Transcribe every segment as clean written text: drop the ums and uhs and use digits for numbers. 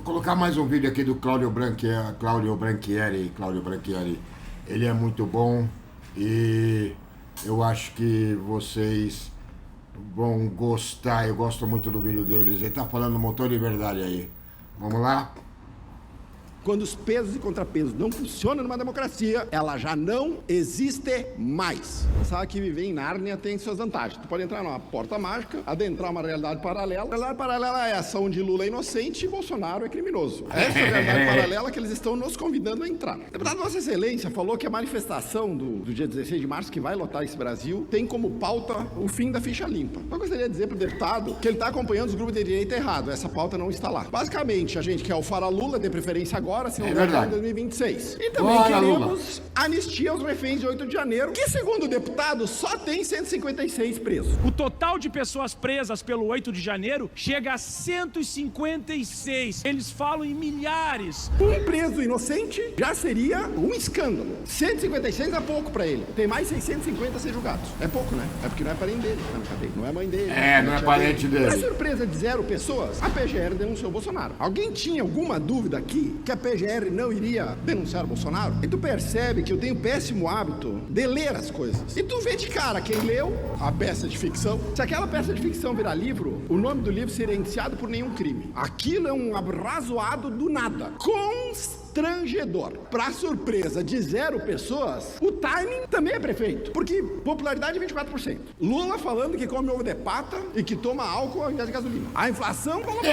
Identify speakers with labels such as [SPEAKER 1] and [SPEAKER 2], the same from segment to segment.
[SPEAKER 1] colocar mais um vídeo aqui do Cláudio Branchieri. Ele é muito bom e eu acho que vocês vão gostar. Eu gosto muito do vídeo deles. Ele tá falando um montão de verdade aí. Vamos lá?
[SPEAKER 2] Quando os pesos e contrapesos não funcionam numa democracia, ela já não existe mais. Você sabe que viver em Nárnia tem suas vantagens. Tu pode entrar numa porta mágica, adentrar uma realidade paralela. A realidade paralela é essa, onde Lula é inocente e Bolsonaro é criminoso. Essa é a realidade paralela que eles estão nos convidando a entrar. O deputado Vossa Excelência falou que a manifestação do dia 16 de março, que vai lotar esse Brasil, tem como pauta o fim da ficha limpa. Eu gostaria de dizer pro deputado que ele está acompanhando os grupos de direita errado. Essa pauta não está lá. Basicamente, a gente quer o fora Lula, de preferência agora, se não em 2026. E também queremos anistia aos reféns de 8 de janeiro, que, segundo o deputado, só tem 156 presos.
[SPEAKER 3] O total de pessoas presas pelo 8 de janeiro chega a 156. Eles falam em milhares.
[SPEAKER 2] Um preso inocente já seria um escândalo. 156 é pouco pra ele. Tem mais 650 a ser julgados. É pouco, né? É porque não é parente dele, tá na cadeia. Não é mãe dele.
[SPEAKER 1] Não é parente dele.
[SPEAKER 2] Pra surpresa de 0 pessoas, a PGR denunciou Bolsonaro. Alguém tinha alguma dúvida aqui que a PGR não iria denunciar o Bolsonaro? E tu percebe que eu tenho péssimo hábito de ler as coisas. E tu vê de cara quem leu a peça de ficção. Se aquela peça de ficção virar livro, o nome do livro seria indiciado por nenhum crime. Aquilo é um arrazoado do nada. Constrangedor. Pra surpresa de 0 pessoas, o timing também é perfeito. Porque popularidade é 24%. Lula falando que come ovo de pata e que toma álcool ao invés de gasolina. A inflação colocou.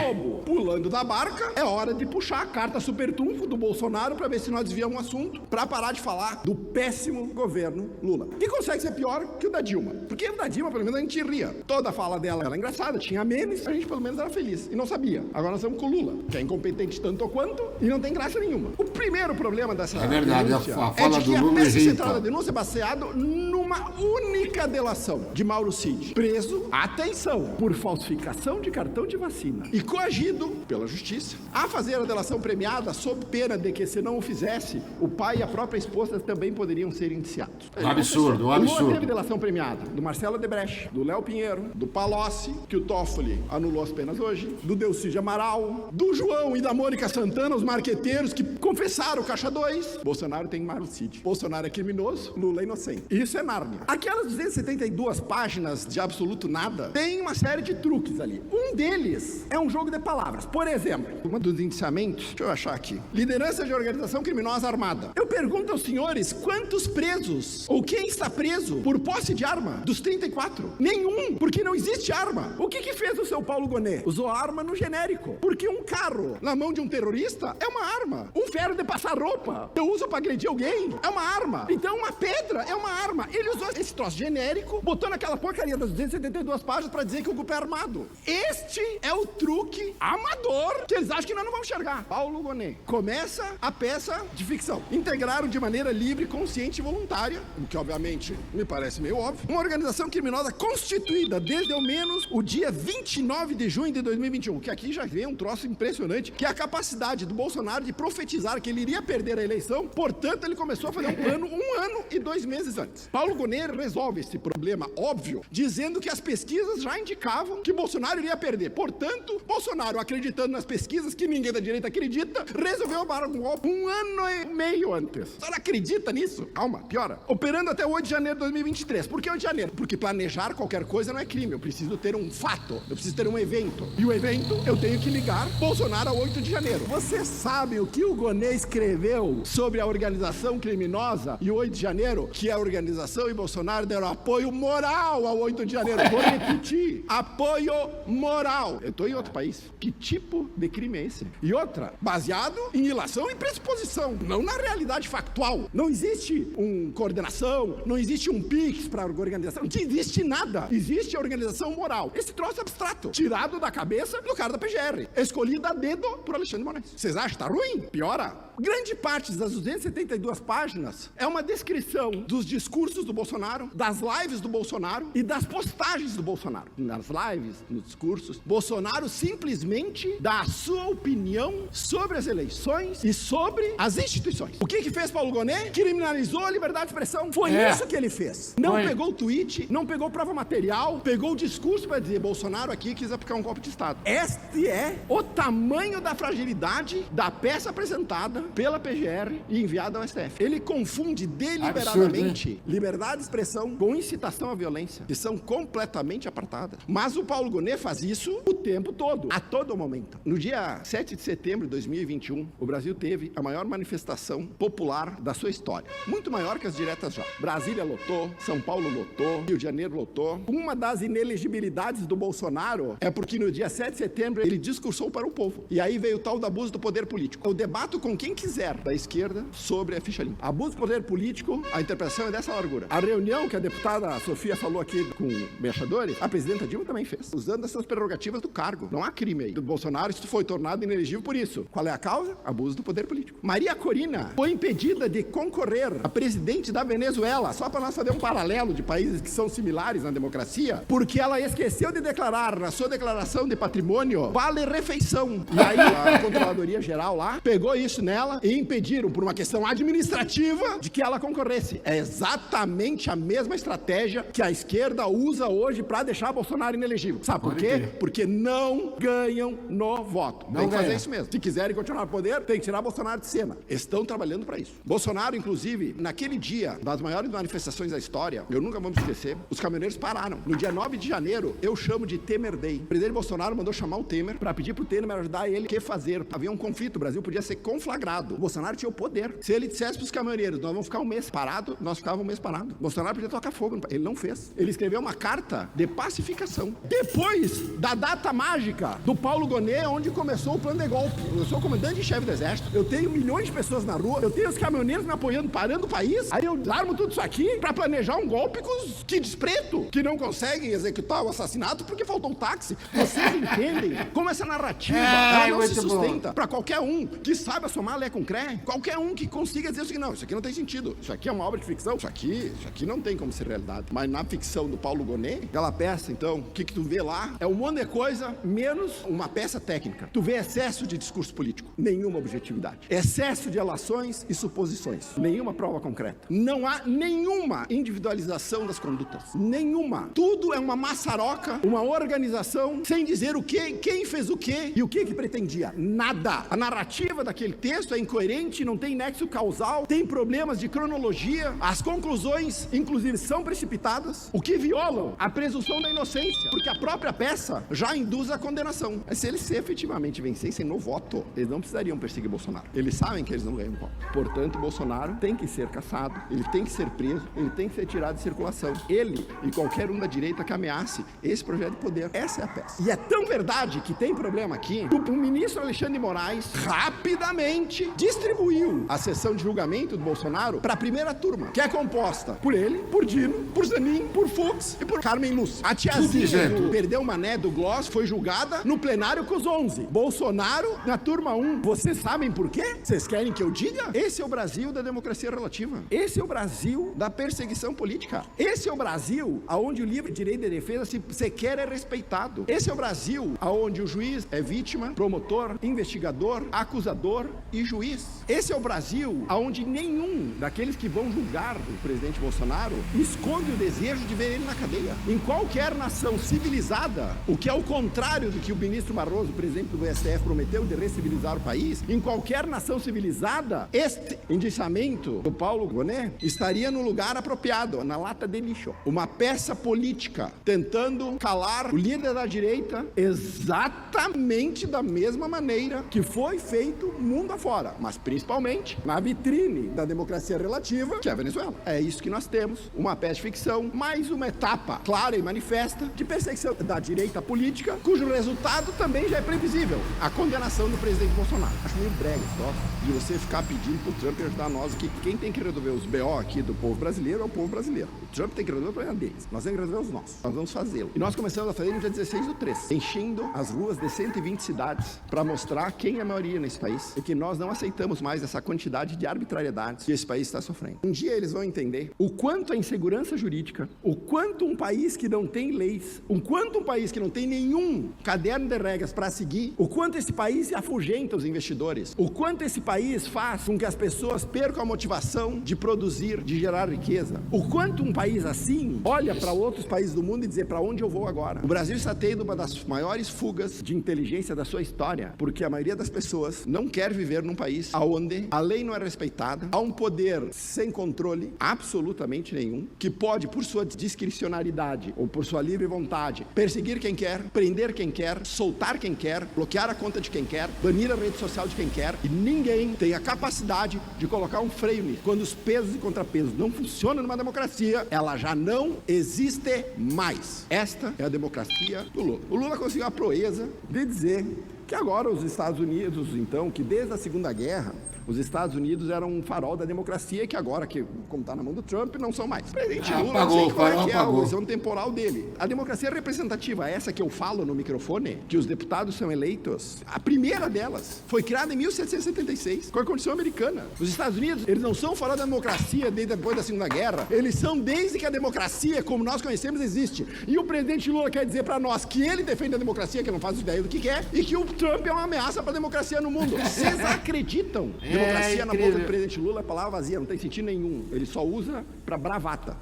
[SPEAKER 2] Globo pulando da barca. É hora de puxar a carta super trunfo do Bolsonaro pra ver se nós desviamos um assunto, pra parar de falar do péssimo governo Lula. Que consegue ser pior que o da Dilma. Porque o da Dilma, pelo menos, a gente ria. Toda a fala dela era engraçada, tinha memes, a gente pelo menos era feliz. E não sabia. Agora nós estamos com o Lula, que é incompetente tanto quanto e não tem graça nenhuma. O primeiro problema dessa denúncia
[SPEAKER 1] a
[SPEAKER 2] de que a
[SPEAKER 1] Lula
[SPEAKER 2] peça central da denúncia é baseado numa única delação de Mauro Cid, preso, atenção, por falsificação de cartão de vacina e coagido pela justiça a fazer a delação premiada sob pena de que, se não o fizesse, o pai e a própria esposa também poderiam ser indiciados.
[SPEAKER 1] Um absurdo.
[SPEAKER 2] O Lula teve delação premiada do Marcelo Odebrecht, do Léo Pinheiro, do Palocci, que o Toffoli anulou as penas hoje, do Delcídio Amaral, do João e da Mônica Santana, os marqueteiros que confessaram o Caixa 2. Bolsonaro tem Mauro Cid. Bolsonaro é criminoso, Lula é inocente. Isso é Nárnia. Aquelas 272 páginas de absoluto nada tem uma série de truques ali. Um deles é um jogo de palavras. Por exemplo, um dos indiciamentos, deixa eu achar aqui, liderança de organização criminosa armada. Eu pergunto aos senhores quantos presos, ou quem está preso por posse de arma dos 34? Nenhum, porque não existe arma. O que fez o seu Paulo Gonet? Usou arma no genérico, porque um carro na mão de um terrorista é uma arma. Um ferro de passar roupa eu uso para agredir alguém, é uma arma. Então uma pedra é uma arma. Ele usou esse troço genérico, botou naquela porcaria das 272 páginas para dizer que o grupo é armado. Este é o truque amador que eles acham que nós não vamos enxergar. Paulo Gonet começa a peça de ficção. Integraram de maneira livre, consciente e voluntária, o que obviamente me parece meio óbvio, uma organização criminosa constituída desde ao menos o dia 29 de junho de 2021, que aqui já vem um troço impressionante, que é a capacidade do Bolsonaro de profetizar que ele iria perder a eleição, portanto ele começou a fazer um plano 1 ano e 2 meses antes. Paulo Gonet resolve esse problema óbvio, dizendo que as pesquisas já indicavam que Bolsonaro iria perder. Portanto, Bolsonaro, acreditando nas pesquisas que ninguém da direita acredita, resolveu dar um golpe 1 ano e meio antes. A senhora acredita nisso? Calma, piora. Operando até 8 de janeiro de 2023. Por que 8 de janeiro? Porque planejar qualquer coisa não é crime. Eu preciso ter um fato. Eu preciso ter um evento. E o evento, eu tenho que ligar Bolsonaro a 8 de janeiro. Você sabe o que o Gonet escreveu sobre a organização criminosa e o 8 de janeiro? Que a organização e Bolsonaro deram apoio moral ao 8 de janeiro. Vou repetir. Apoio moral. Eu tô em outro país. Que tipo de crime é esse? E outra, baseado em ilação e pressuposição, não na realidade factual. Não existe coordenação, não existe um PIX para organização, não existe nada. Existe a organização moral. Esse troço abstrato, tirado da cabeça do cara da PGR, escolhido a dedo por Alexandre de Moraes. Vocês acham que tá ruim? Piora. Grande parte das 272 páginas é uma descrição dos discursos do Bolsonaro, das lives do Bolsonaro e das postagens do Bolsonaro. Nas lives, nos discursos, Bolsonaro simplesmente dá a sua opinião sobre as eleições e sobre as instituições. O que fez Paulo Gonet? Criminalizou a liberdade de expressão. Foi isso que ele fez. Não pegou o tweet, não pegou prova material, pegou o discurso para dizer Bolsonaro aqui quis aplicar um golpe de Estado. Este é o tamanho da fragilidade da peça apresentada pela PGR e enviada ao STF. Ele confunde deliberadamente liberdade de expressão com incitação à violência, que são completamente apartadas. Mas o Paulo Gonet faz isso o tempo todo, a todo momento. No dia 7 de setembro de 2021, o Brasil teve a maior manifestação popular da sua história. Muito maior que as diretas já. Brasília lotou, São Paulo lotou, Rio de Janeiro lotou. Uma das inelegibilidades do Bolsonaro é porque no dia 7 de setembro ele discursou para o povo. E aí veio o tal do abuso do poder político. Eu debato com quem quiser da esquerda sobre a ficha limpa. Abuso do poder político, a interpretação é dessa largura. A reunião que a deputada Sofia falou aqui com embaixadores, a presidenta Dilma também fez, usando essas prerrogativas do cargo. Não há crime aí. Do Bolsonaro, isso foi tornado inelegível por isso. Qual é a causa? Abuso do poder político. Maria Corina foi impedida de concorrer a presidente da Venezuela, só para nós fazer um paralelo de países que são similares na democracia, porque ela esqueceu de declarar na sua declaração de patrimônio vale refeição. E aí a Controladoria Geral lá pegou isso nela e impediram por uma questão administrativa de que ela concorresse. É exatamente a mesma estratégia que a esquerda usa hoje para deixar Bolsonaro inelegível. Sabe por quê? Porque não ganham no voto. Tem que fazer isso mesmo. Se quiserem continuar no poder, tem que tirar Bolsonaro de cena. Estão trabalhando para isso. Bolsonaro, inclusive, naquele dia das maiores manifestações da história, eu nunca vou me esquecer, os caminhoneiros pararam. No dia 9 de janeiro, eu chamo de Temer Day. O presidente Bolsonaro mandou chamar o Temer para pedir pro Temer ajudar ele a fazer. Havia um conflito, o Brasil podia ser conflagrado. O Bolsonaro tinha o poder. Se ele dissesse pros caminhoneiros, nós vamos ficar um mês parado, nós ficávamos um mês parado. Bolsonaro podia tocar fogo. Ele não fez. Ele escreveu uma carta de pacificação. Depois da data mágica do Paulo Gonet, onde começou o plano de golpe. Eu sou comandante-chefe do Exército, eu tenho milhões de pessoas na rua, eu tenho os caminhoneiros me apoiando, parando o país, aí eu armo tudo isso aqui pra planejar um golpe com os kids preto, que não conseguem executar o assassinato porque faltou um táxi. Vocês entendem como essa narrativa ela não se sustenta pra qualquer um que saiba somar Lé com Cré, qualquer um que consiga dizer o seguinte, não, isso aqui não tem sentido, isso aqui é uma obra de ficção, isso aqui não tem como ser realidade. Mas na ficção do Paulo Gonet, aquela peça, então, o que tu vê lá é um monte de coisa, menos uma peça técnica. Tu vê excesso de discurso político, nenhuma objetividade. Excesso de relações e suposições, nenhuma prova concreta. Não há nenhuma individualização das condutas, nenhuma. Tudo é uma maçaroca, uma organização, sem dizer o que, quem fez o que e o que pretendia. Nada. A narrativa daquele texto é incoerente, não tem nexo causal, tem problemas de cronologia, as conclusões, inclusive, são precipitadas, o que violam a presunção da inocência, porque a própria peça já induz a condenação. Mas se eles efetivamente vencessem no voto, eles não precisariam perseguir Bolsonaro. Eles sabem que eles não ganham voto. Portanto, Bolsonaro tem que ser caçado, ele tem que ser preso, ele tem que ser tirado de circulação. Ele e qualquer um da direita que ameace esse projeto de poder. Essa é a peça. E é tão verdade que tem problema aqui, o ministro Alexandre de Moraes rapidamente distribuiu a sessão de julgamento do Bolsonaro para a primeira turma, que é composta por ele, por Dino, por Zanin, por Fux e por Carmen Lúcia. A tiazinha do Perdeu Mané do Gloss foi julgada no plenário com os 11. Bolsonaro na turma 1. Vocês sabem por quê? Vocês querem que eu diga? Esse é o Brasil da democracia relativa. Esse é o Brasil da perseguição política. Esse é o Brasil onde o livre direito de defesa se sequer é respeitado. Esse é o Brasil onde o juiz é vítima, promotor, investigador, acusador e juiz. Esse é o Brasil onde nenhum daqueles que vão julgar o presidente Bolsonaro esconde o desejo de ver ele na cadeia. Em qualquer nação civilizada, o que é o contrário do que o ministro Barroso, presidente do STF, prometeu de recivilizar o país, em qualquer nação civilizada, este indiciamento do Paulo Gonet estaria no lugar apropriado, na lata de lixo. Uma peça política tentando calar o líder da direita exatamente da mesma maneira que foi feito mundo afora, mas principalmente na vitrine da democracia relativa, que é a Venezuela. É isso que nós temos, uma peça de ficção, mais uma etapa clara e manifesta de perseguição da direita política, cujo resultado também já é previsível, a condenação do presidente Bolsonaro. Acho meio brega só de você ficar pedindo pro Trump ajudar nós, que quem tem que resolver os BO aqui do povo brasileiro é o povo brasileiro. O Trump tem que resolver o problema deles, nós temos que resolver os nossos, nós vamos fazê-lo. E nós começamos a fazer no dia 16/3, enchendo as ruas de 120 cidades para mostrar quem é a maioria nesse país e que nós não não aceitamos mais essa quantidade de arbitrariedades que esse país está sofrendo. Um dia eles vão entender o quanto a insegurança jurídica, o quanto um país que não tem leis, o quanto um país que não tem nenhum caderno de regras para seguir, o quanto esse país afugenta os investidores, o quanto esse país faz com que as pessoas percam a motivação de produzir, de gerar riqueza, o quanto um país assim olha para outros países do mundo e dizer para onde eu vou agora. O Brasil está tendo uma das maiores fugas de inteligência da sua história, porque a maioria das pessoas não quer viver num país onde a lei não é respeitada, há um poder sem controle absolutamente nenhum, que pode, por sua discricionariedade ou por sua livre vontade, perseguir quem quer, prender quem quer, soltar quem quer, bloquear a conta de quem quer, banir a rede social de quem quer, e ninguém tem a capacidade de colocar um freio nisso. Quando os pesos e contrapesos não funcionam numa democracia, ela já não existe mais. Esta é a democracia do Lula. O Lula conseguiu a proeza de dizer que agora os Estados Unidos, então, que desde a Segunda Guerra, os Estados Unidos eram um farol da democracia e que agora, que como está na mão do Trump, não são mais. O presidente Lula, não sei qual é que é a visão temporal dele. A democracia representativa, essa que eu falo no microfone, que os deputados são eleitos, a primeira delas foi criada em 1776, com a Constituição Americana. Os Estados Unidos, eles não são farol da democracia desde depois da Segunda Guerra, eles são desde que a democracia, como nós conhecemos, existe. E o presidente Lula quer dizer para nós que ele defende a democracia, que não faz ideia do que quer, e que o Trump é uma ameaça para a democracia no mundo. Vocês acreditam? Democracia na boca do presidente Lula é palavra vazia, não tem sentido nenhum. Ele só usa para bravata.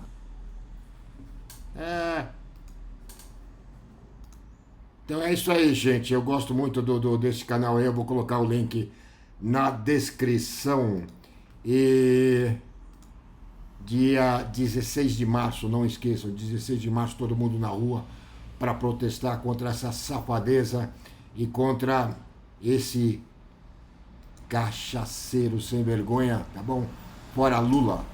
[SPEAKER 1] Então é isso aí, gente. Eu gosto muito desse canal aí. Eu vou colocar o link na descrição. E dia 16 de março, não esqueçam, 16 de março, todo mundo na rua para protestar contra essa safadeza e contra esse cachaceiro sem vergonha, tá bom? Fora Lula.